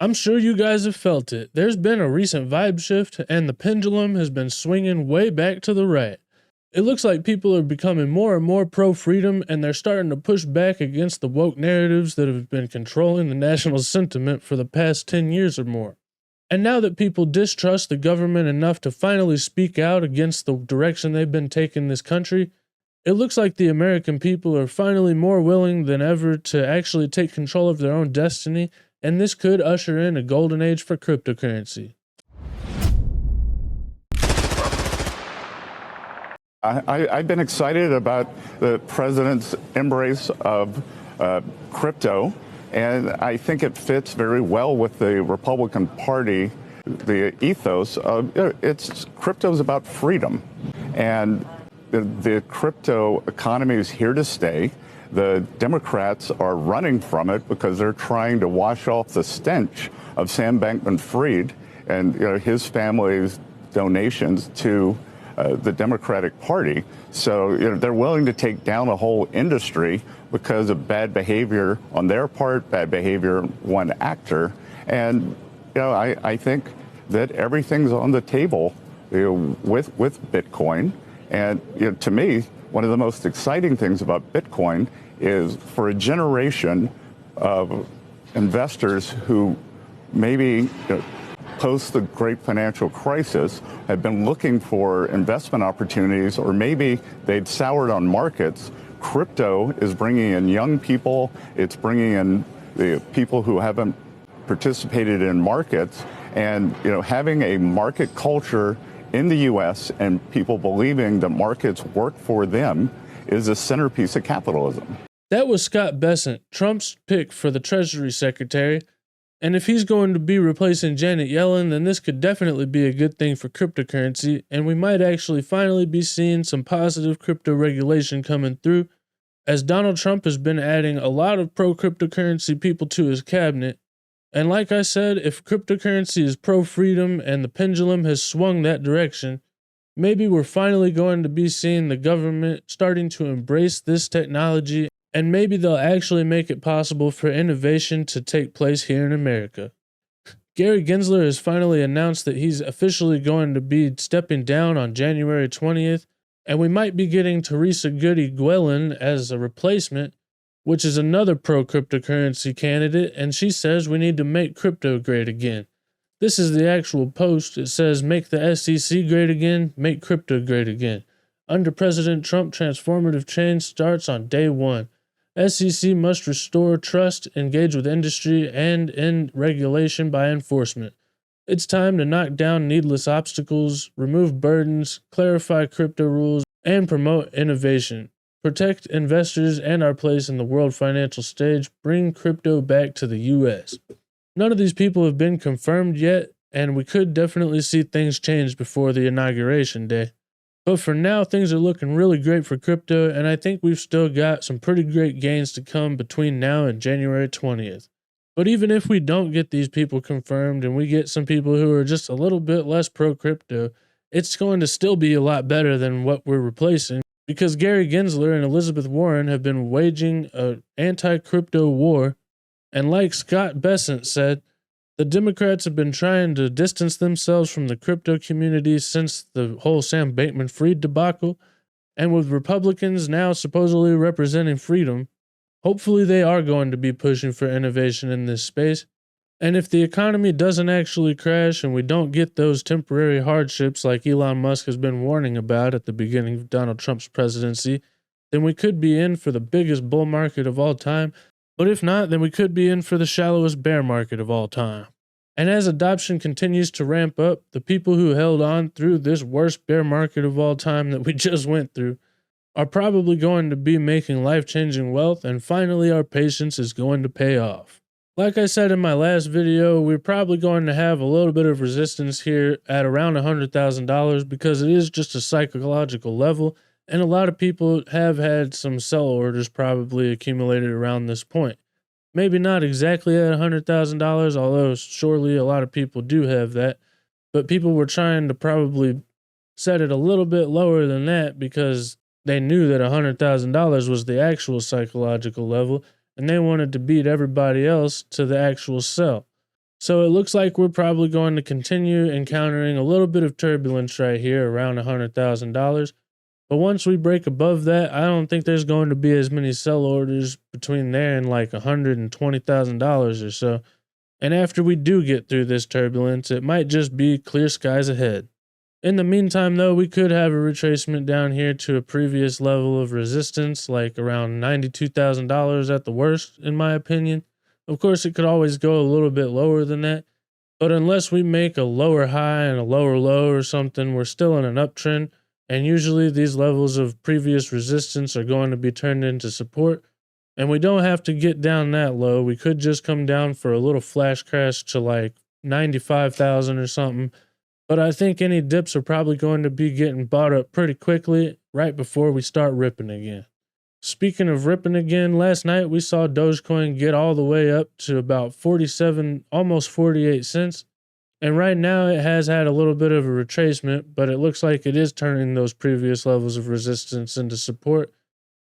I'm sure you guys have felt it. There's been a recent vibe shift, and the pendulum has been swinging way back to the right. It looks like people are becoming more and more pro-freedom, and they're starting to push back against the woke narratives that have been controlling the national sentiment for the past 10 years or more. And now that people distrust the government enough to finally speak out against the direction they've been taking this country, it looks like the American people are finally more willing than ever to actually take control of their own destiny, and this could usher in a golden age for cryptocurrency. I've been excited about the president's embrace of crypto, and I think it fits very well with the Republican Party, the ethos of crypto's about freedom, and the crypto economy is here to stay. The Democrats are running from it because they're trying to wash off the stench of Sam Bankman-Fried and his family's donations to the Democratic Party. So they're willing to take down a whole industry because of bad behavior on their part, bad behavior one actor. And I think that everything's on the table with Bitcoin. And to me, one of the most exciting things about Bitcoin is for a generation of investors who maybe post the great financial crisis have been looking for investment opportunities, or maybe they'd soured on markets. Crypto is bringing in young people. It's bringing in the people who haven't participated in markets, and having a market culture in the U.S. and people believing that markets work for them is a centerpiece of capitalism. That was Scott Bessent, Trump's pick for the Treasury Secretary. And if he's going to be replacing Janet Yellen, then this could definitely be a good thing for cryptocurrency, and we might actually finally be seeing some positive crypto regulation coming through, as Donald Trump has been adding a lot of pro-cryptocurrency people to his cabinet. And like I said, if cryptocurrency is pro-freedom and the pendulum has swung that direction, maybe we're finally going to be seeing the government starting to embrace this technology, and maybe they'll actually make it possible for innovation to take place here in America. Gary Gensler has finally announced that he's officially going to be stepping down on January 20th, and we might be getting Teresa Goody Guellin as a replacement, which is another pro-cryptocurrency candidate, and she says we need to make crypto great again. This is the actual post. It says, "Make the SEC great again, make crypto great again. Under President Trump, transformative change starts on day one. SEC must restore trust, engage with industry, and end regulation by enforcement. It's time to knock down needless obstacles, remove burdens, clarify crypto rules, and promote innovation. Protect investors and our place in the world financial stage. Bring crypto back to the U.S." None of these people have been confirmed yet, and we could definitely see things change before the inauguration day. But for now, things are looking really great for crypto, and I think we've still got some pretty great gains to come between now and January 20th. But even if we don't get these people confirmed and we get some people who are just a little bit less pro-crypto, it's going to still be a lot better than what we're replacing, because Gary Gensler and Elizabeth Warren have been waging an anti-crypto war, and like Scott Bessent said, the Democrats have been trying to distance themselves from the crypto community since the whole Sam Bankman-Fried debacle, and with Republicans now supposedly representing freedom, hopefully they are going to be pushing for innovation in this space. And if the economy doesn't actually crash and we don't get those temporary hardships like Elon Musk has been warning about at the beginning of Donald Trump's presidency, then we could be in for the biggest bull market of all time. But if not, then we could be in for the shallowest bear market of all time. And as adoption continues to ramp up, the people who held on through this worst bear market of all time that we just went through are probably going to be making life-changing wealth, and finally our patience is going to pay off. Like I said in my last video, we're probably going to have a little bit of resistance here at around $100,000 because it is just a psychological level, and a lot of people have had some sell orders probably accumulated around this point. Maybe not exactly at $100,000, although surely a lot of people do have that, but people were trying to probably set it a little bit lower than that because they knew that $100,000 was the actual psychological level, and they wanted to beat everybody else to the actual sell. So it looks like we're probably going to continue encountering a little bit of turbulence right here around $100,000. But once we break above that, I don't think there's going to be as many sell orders between there and like $120,000 or so. And after we do get through this turbulence, it might just be clear skies ahead. In the meantime, though, we could have a retracement down here to a previous level of resistance, like around $92,000 at the worst, in my opinion. Of course, it could always go a little bit lower than that, but unless we make a lower high and a lower low or something, we're still in an uptrend, and usually these levels of previous resistance are going to be turned into support, and we don't have to get down that low. We could just come down for a little flash crash to like 95,000 or something. But I think any dips are probably going to be getting bought up pretty quickly right before we start ripping again. Speaking of ripping again, last night we saw Dogecoin get all the way up to about 47, almost 48 cents. And right now it has had a little bit of a retracement, but it looks like it is turning those previous levels of resistance into support.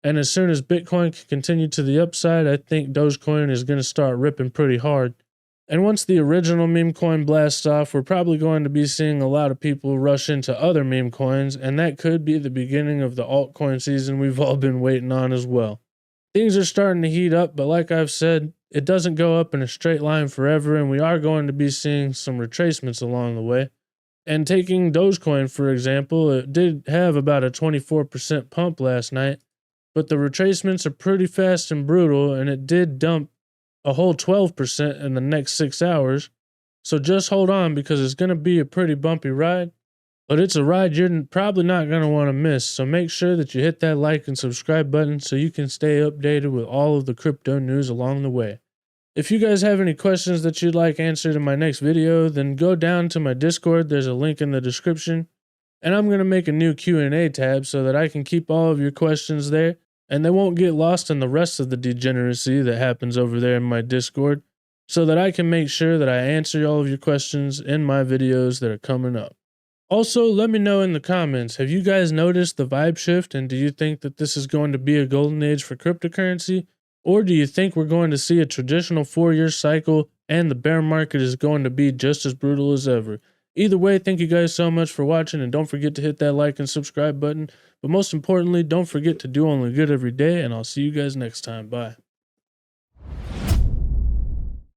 And as soon as Bitcoin can continue to the upside, I think Dogecoin is going to start ripping pretty hard. And once the original meme coin blasts off, we're probably going to be seeing a lot of people rush into other meme coins, and that could be the beginning of the altcoin season we've all been waiting on as well. Things are starting to heat up, but like I've said, it doesn't go up in a straight line forever, and we are going to be seeing some retracements along the way. And taking Dogecoin, for example, it did have about a 24% pump last night, but the retracements are pretty fast and brutal, and it did dump a whole 12% in the next 6 hours. So just hold on, because it's going to be a pretty bumpy ride, but it's a ride you're probably not going to want to miss. So make sure that you hit that like and subscribe button so you can stay updated with all of the crypto news along the way. If you guys have any questions that you'd like answered in my next video, then go down to my Discord. There's a link in the description, and I'm going to make a new Q&A tab so that I can keep all of your questions there, and they won't get lost in the rest of the degeneracy that happens over there in my Discord, so that I can make sure that I answer all of your questions in my videos that are coming up. Also, let me know in the comments, have you guys noticed the vibe shift, and do you think that this is going to be a golden age for cryptocurrency? Or do you think we're going to see a traditional 4-year cycle and the bear market is going to be just as brutal as ever? Either way, thank you guys so much for watching, and don't forget to hit that like and subscribe button. But most importantly, don't forget to do only good every day, and I'll see you guys next time. Bye.